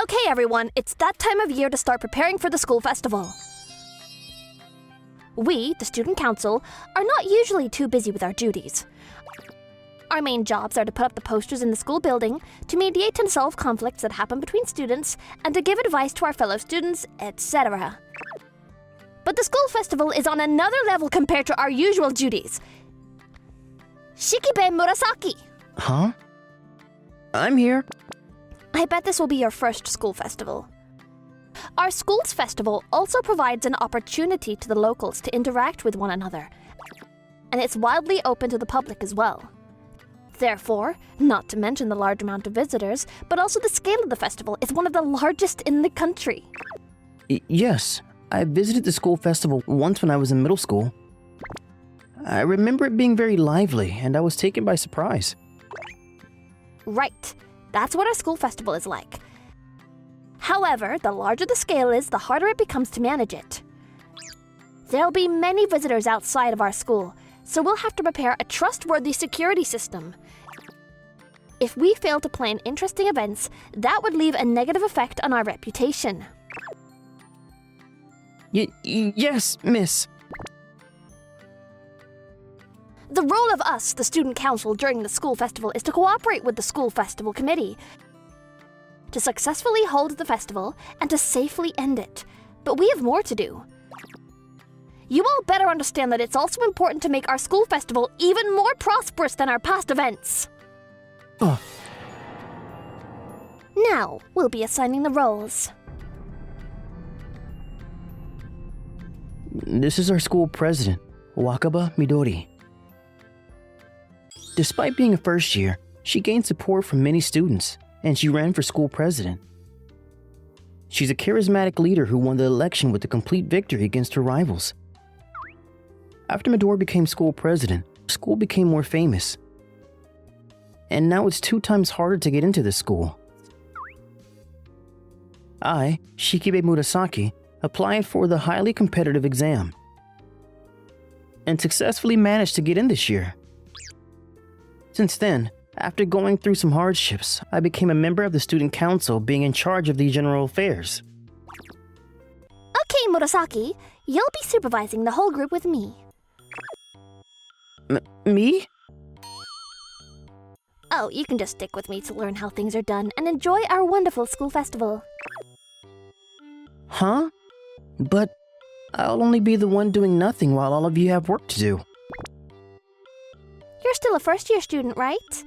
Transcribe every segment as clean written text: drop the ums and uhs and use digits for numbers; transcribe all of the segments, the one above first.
Okay, everyone, it's that time of year to start preparing for the school festival. We, the Student Council, are not usually too busy with our duties. Our main jobs are to put up the posters in the school building, to mediate and solve conflicts that happen between students, and to give advice to our fellow students, etc. But the school festival is on another level compared to our usual duties. Shikibe Murasaki! Huh? I'm here. I bet this will be your first school festival. Our school's festival also provides an opportunity to the locals to interact with one another, and it's widely open to the public as well. Therefore, not to mention the large amount of visitors, but also the scale of the festival is one of the largest in the country. Yes, I visited the school festival once when I was in middle school. I remember it being very lively, and I was taken by surprise. Right. That's what our school festival is like. However, the larger the scale is, the harder it becomes to manage it. There'll be many visitors outside of our school, so we'll have to prepare a trustworthy security system. If we fail to plan interesting events, that would leave a negative effect on our reputation. Yes, miss. The role of us, the Student Council, during the school festival is to cooperate with the school festival committee, to successfully hold the festival, and to safely end it. But we have more to do. You all better understand that it's also important to make our school festival even more prosperous than our past events. Now, we'll be assigning the roles. This is our school president, Wakaba Midori. Despite being a first year, she gained support from many students, and she ran for school president. She's a charismatic leader who won the election with a complete victory against her rivals. After Midori became school president, school became more famous. And now it's 2 times harder to get into this school. I, Shikibe Murasaki, applied for the highly competitive exam and successfully managed to get in this year. Since then, after going through some hardships, I became a member of the student council, being in charge of the general affairs. Okay, Murasaki, you'll be supervising the whole group with me. Me? Oh, you can just stick with me to learn how things are done and enjoy our wonderful school festival. Huh? But I'll only be the one doing nothing while all of you have work to do. You're still a first-year student, right?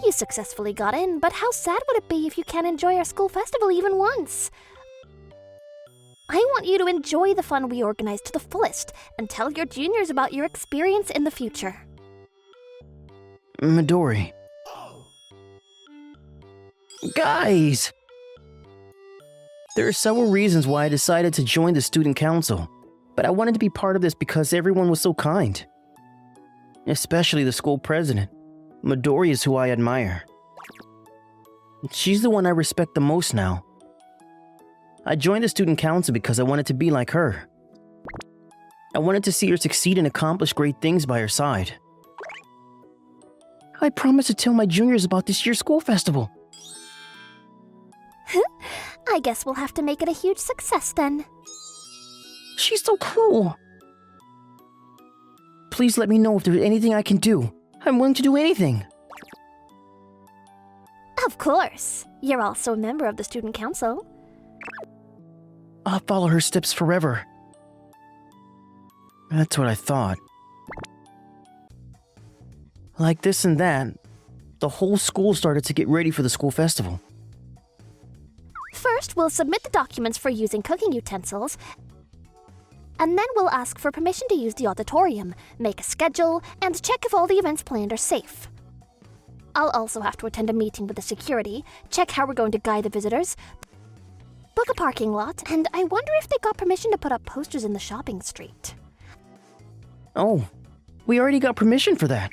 You successfully got in, but how sad would it be if you can't enjoy our school festival even once? I want you to enjoy the fun we organized to the fullest and tell your juniors about your experience in the future. Midori. Guys! There are several reasons why I decided to join the student council, but I wanted to be part of this because everyone was so kind. Especially the school president. Midori is who I admire. She's the one I respect the most now. I joined the student council because I wanted to be like her. I wanted to see her succeed and accomplish great things by her side. I promised to tell my juniors about this year's school festival. I guess we'll have to make it a huge success then. She's so cool. Please let me know if there's anything I can do. I'm willing to do anything. Of course. You're also a member of the student council. I'll follow her steps forever. That's what I thought. Like this and that, the whole school started to get ready for the school festival. First, we'll submit the documents for using cooking utensils, and then we'll ask for permission to use the auditorium, make a schedule, and check if all the events planned are safe. I'll also have to attend a meeting with the security, check how we're going to guide the visitors, book a parking lot, and I wonder if they got permission to put up posters in the shopping street. Oh, we already got permission for that.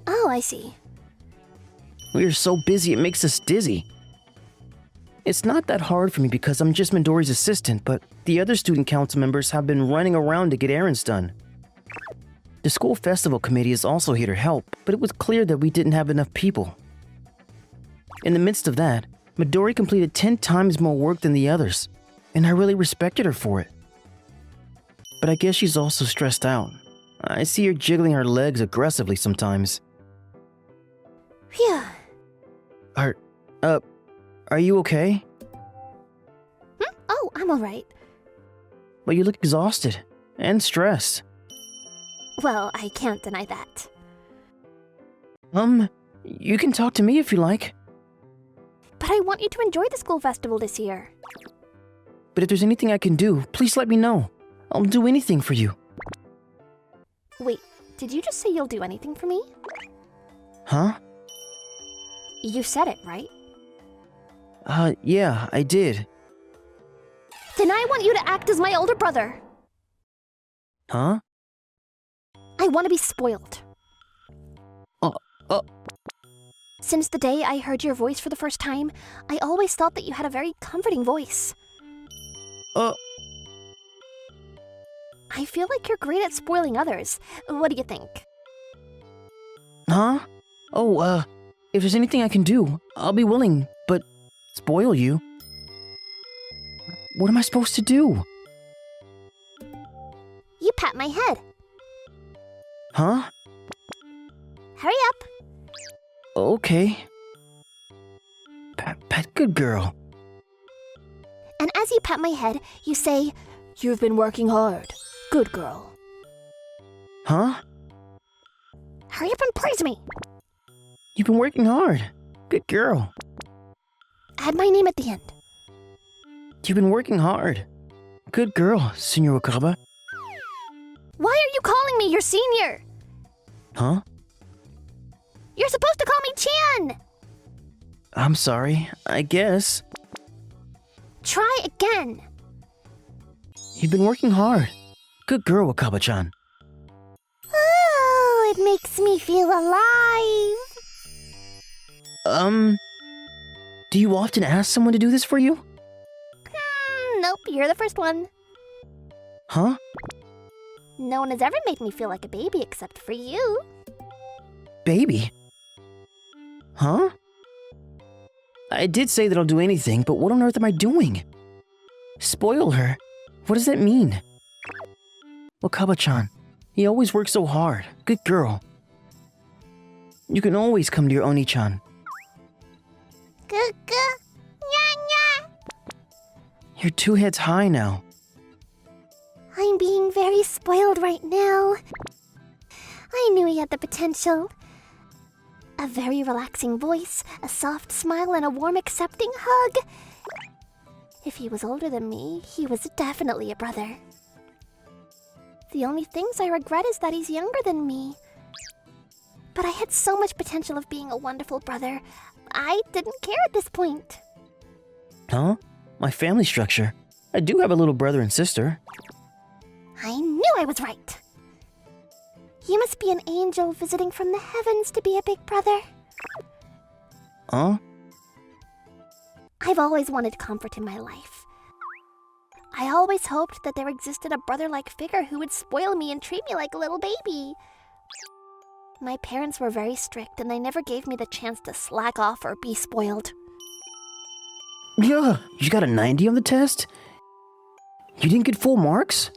Oh, I see. We're so busy it makes us dizzy. It's not that hard for me because I'm just Midori's assistant, but the other student council members have been running around to get errands done. The school festival committee is also here to help, but it was clear that we didn't have enough people. In the midst of that, Midori completed 10 times more work than the others, and I really respected her for it. But I guess she's also stressed out. I see her jiggling her legs aggressively sometimes. Phew. Are you okay? Oh, I'm alright. But you look exhausted and stressed. Well, I can't deny that. You can talk to me if you like. But I want you to enjoy the school festival this year. But if there's anything I can do, please let me know. I'll do anything for you. Wait, did you just say you'll do anything for me? Huh? You said it, right? Yeah, I did. Then I want you to act as my older brother. Huh? I want to be spoiled. Since the day I heard your voice for the first time, I always thought that you had a very comforting voice. I feel like you're great at spoiling others. What do you think? Huh? If there's anything I can do, I'll be willing, but spoil you? What am I supposed to do? You pat my head. Huh? Hurry up. Okay. Pat, good girl. And as you pat my head, you say, "You've been working hard. Good girl." Huh? Hurry up and praise me. You've been working hard. Good girl. Add my name at the end. You've been working hard. Good girl, Senor Wakaba. Why are you calling me your senior? Huh? You're supposed to call me Chan. I'm sorry, I guess. Try again. You've been working hard. Good girl, Wakaba-chan. Oh, it makes me feel alive. Do you often ask someone to do this for you? Nope, you're the first one. Huh? No one has ever made me feel like a baby except for you. Baby? Huh? I did say that I'll do anything, but what on earth am I doing? Spoil her? What does that mean? Wakaba-chan, he always works so hard. Good girl. You can always come to your Oni-chan. You're 2 heads high now. I'm being very spoiled right now. I knew he had the potential. A very relaxing voice, a soft smile, and a warm, accepting hug. If he was older than me, he was definitely a brother. The only things I regret is that he's younger than me. But I had so much potential of being a wonderful brother. I didn't care at this point. Huh? My family structure. I do have a little brother and sister. I knew I was right. You must be an angel visiting from the heavens to be a big brother. Huh? I've always wanted comfort in my life. I always hoped that there existed a brother-like figure who would spoil me and treat me like a little baby. My parents were very strict and they never gave me the chance to slack off or be spoiled. Yeah, you got a 90 on the test? You didn't get full marks?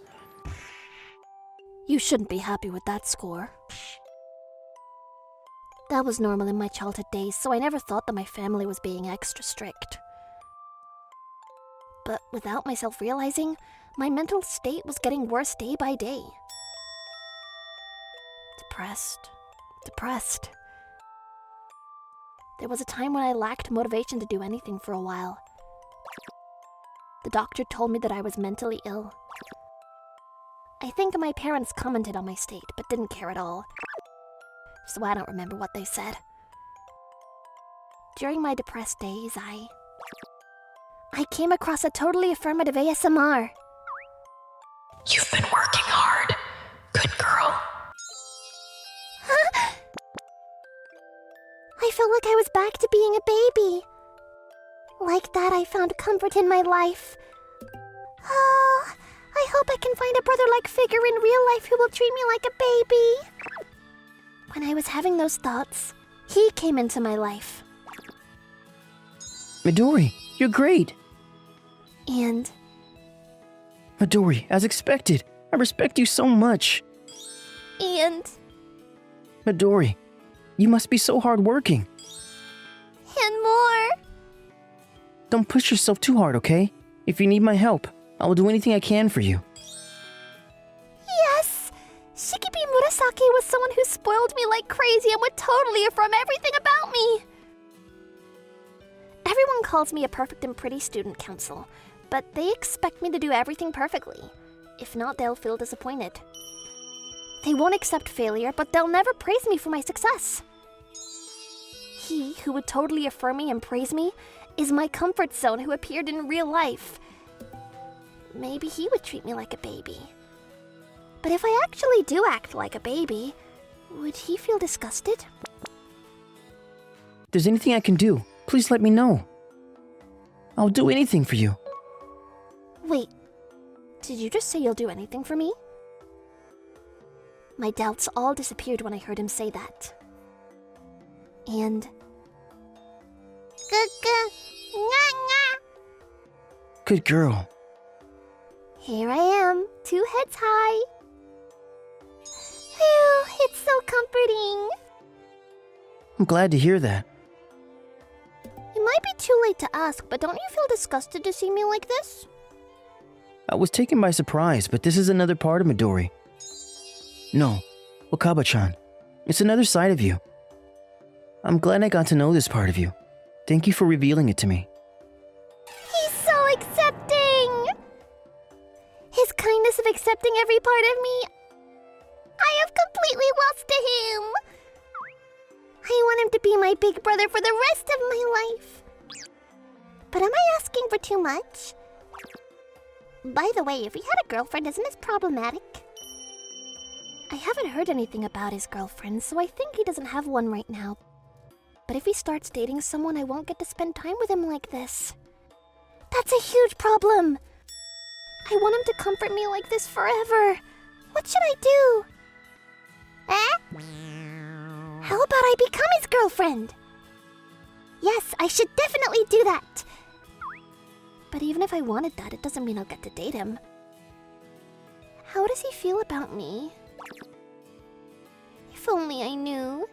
You shouldn't be happy with that score. That was normal in my childhood days, so I never thought that my family was being extra strict. But without myself realizing, my mental state was getting worse day by day. Depressed. There was a time when I lacked motivation to do anything for a while. The doctor told me that I was mentally ill. I think my parents commented on my state, but didn't care at all. So I don't remember what they said. During my depressed days, I came across a totally affirmative ASMR. You've been working hard. Good girl. Huh? I felt like I was back to being a baby. Like that, I found comfort in my life. Oh, I hope I can find a brother-like figure in real life who will treat me like a baby. When I was having those thoughts, he came into my life. Midori, you're great! And Midori, as expected, I respect you so much. and Midori, you must be so hardworking. more. Don't push yourself too hard, okay? If you need my help, I will do anything I can for you. Yes! Shikibi Murasaki was someone who spoiled me like crazy and would totally affirm everything about me. Everyone calls me a perfect and pretty student council, but they expect me to do everything perfectly. If not, they'll feel disappointed. They won't accept failure, but they'll never praise me for my success. He, who would totally affirm me and praise me, is my comfort zone who appeared in real life. Maybe he would treat me like a baby. But if I actually do act like a baby, would he feel disgusted? If there's anything I can do, please let me know. I'll do anything for you. Wait, did you just say you'll do anything for me? My doubts all disappeared when I heard him say that. And Good girl. here I am, 2 heads high. Phew, it's so comforting. I'm glad to hear that. It might be too late to ask, but don't you feel disgusted to see me like this? I was taken by surprise, but this is another part of Midori. No, Wakaba-chan. It's another side of you. I'm glad I got to know this part of you. Thank you for revealing it to me. He's so accepting! His kindness of accepting every part of me, I have completely lost to him. I want him to be my big brother for the rest of my life. But am I asking for too much? By the way, if he had a girlfriend, isn't this problematic? I haven't heard anything about his girlfriend, so I think he doesn't have one right now. But if he starts dating someone, I won't get to spend time with him like this. That's a huge problem. I want him to comfort me like this forever. What should I do? How about I become his girlfriend? Yes, I should definitely do that. But even if I wanted that, it doesn't mean I'll get to date him. How does he feel about me? If only I knew.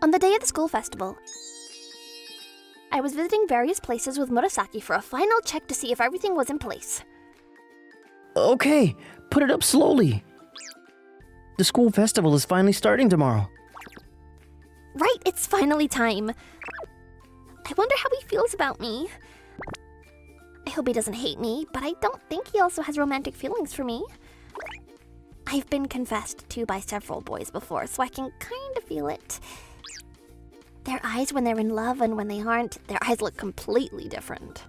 On the day of the school festival, I was visiting various places with Murasaki for a final check to see if everything was in place. Okay, put it up slowly. The school festival is finally starting tomorrow. Right, it's finally time. I wonder how he feels about me. I hope he doesn't hate me, but I don't think he also has romantic feelings for me. I've been confessed to by several boys before, so I can kind of feel it. Their eyes when they're in love and when they aren't, their eyes look completely different.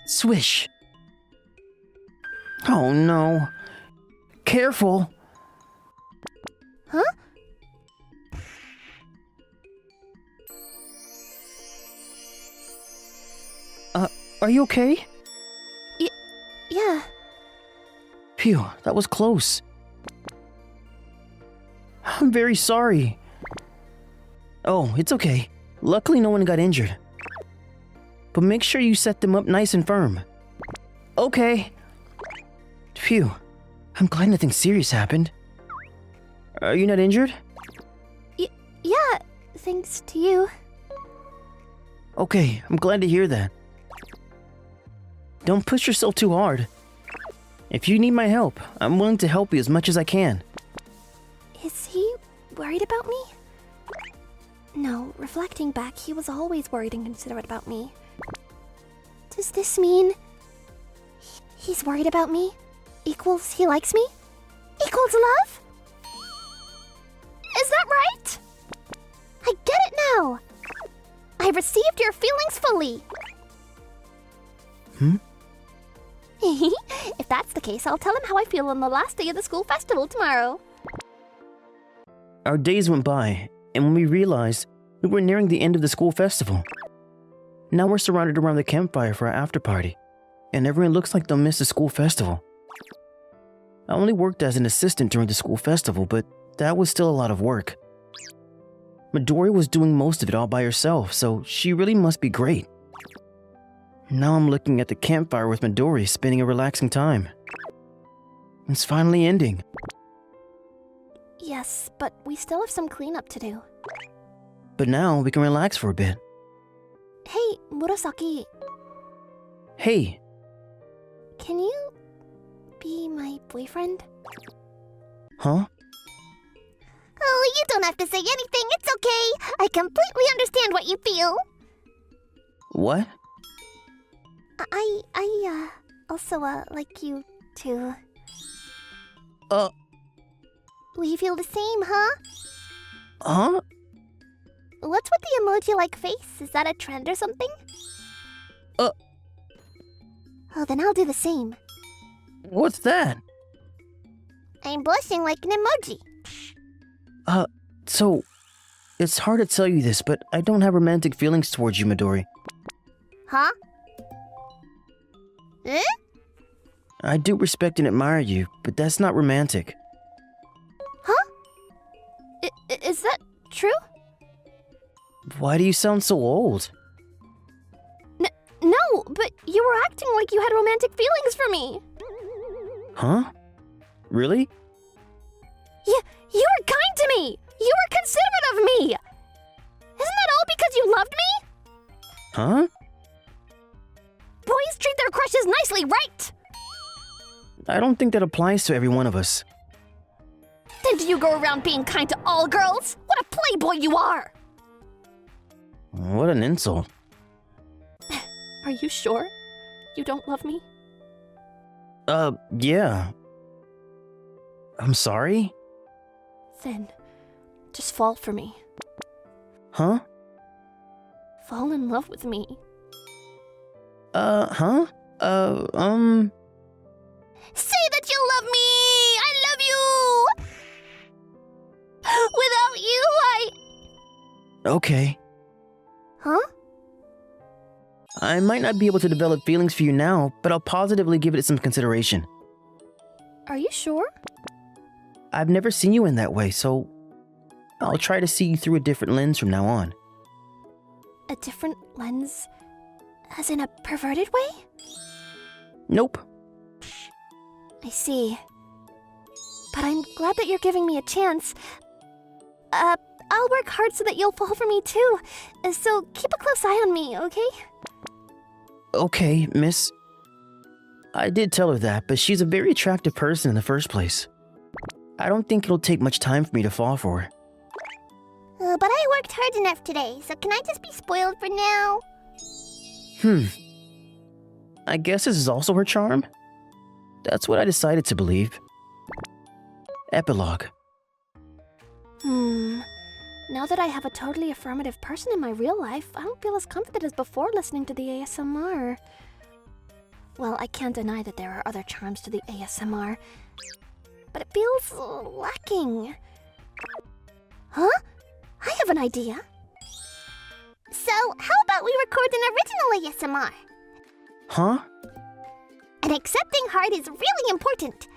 Swish. Oh no. Careful. Huh? Are you okay? Yeah. Phew, that was close. I'm very sorry. Oh, it's okay. Luckily no one got injured. But make sure you set them up nice and firm. Okay. Phew, I'm glad nothing serious happened. Are you not injured? Yeah, thanks to you. Okay, I'm glad to hear that. Don't push yourself too hard. If you need my help, I'm willing to help you as much as I can. Is he worried about me? No, reflecting back, he was always worried and considerate about me. Does this mean he's worried about me equals he likes me? Equals love? Is that right? I get it now. I received your feelings fully. If that's the case, I'll tell him how I feel on the last day of the school festival tomorrow. Our days went by, and when we realized, we were nearing the end of the school festival. Now we're surrounded around the campfire for our after party, and everyone looks like they'll miss the school festival. I only worked as an assistant during the school festival, but that was still a lot of work. Midori was doing most of it all by herself, so she really must be great. Now I'm looking at the campfire with Midori, spending a relaxing time. It's finally ending. Yes, but we still have some cleanup to do. But now we can relax for a bit. Hey, Murasaki, Hey, can you be my boyfriend? huh? Oh, you don't have to say anything. It's okay. I completely understand what you feel. What? I also, like you, too. Uh. We feel the same, huh? Huh? What's with the emoji-like face? Is that a trend or something? Oh, then I'll do the same. What's that? I'm blushing like an emoji. So, it's hard to tell you this, but I don't have romantic feelings towards you, Midori. Huh? Eh? I do respect and admire you, but that's not romantic. Huh? Is that true? Why do you sound so old? No, but you were acting like you had romantic feelings for me. Huh? Really? You were kind to me. You were considerate of me. Isn't that all because you loved me? Huh? Boys treat their crushes nicely, right? I don't think that applies to every one of us. Then do you go around being kind to all girls? What a playboy you are! What an insult. Are you sure you don't love me? Yeah. I'm sorry? Then just fall for me. Huh? Fall in love with me. Huh? Say that you love me! I love you! Without you, Okay. Huh? I might not be able to develop feelings for you now, but I'll positively give it some consideration. Are you sure? I've never seen you in that way, so I'll try to see you through a different lens from now on. A different lens? As in a perverted way? Nope. I see. But I'm glad that you're giving me a chance. I'll work hard so that you'll fall for me too. So keep a close eye on me, okay? Okay, miss. I did tell her that, but she's a very attractive person in the first place. I don't think it'll take much time for me to fall for her. But I worked hard enough today, so can I just be spoiled for now? I guess this is also her charm? That's what I decided to believe. Epilogue. Now that I have a totally affirmative person in my real life, I don't feel as confident as before listening to the ASMR. Well, I can't deny that there are other charms to the ASMR, but it feels lacking. Huh? I have an idea. So, how about we record an original ASMR? Huh? An accepting heart is really important.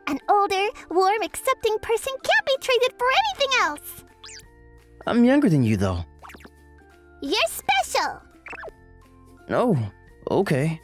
An older, warm, accepting person can't be traded for anything else. I'm younger than you, though. You're special. Oh, okay.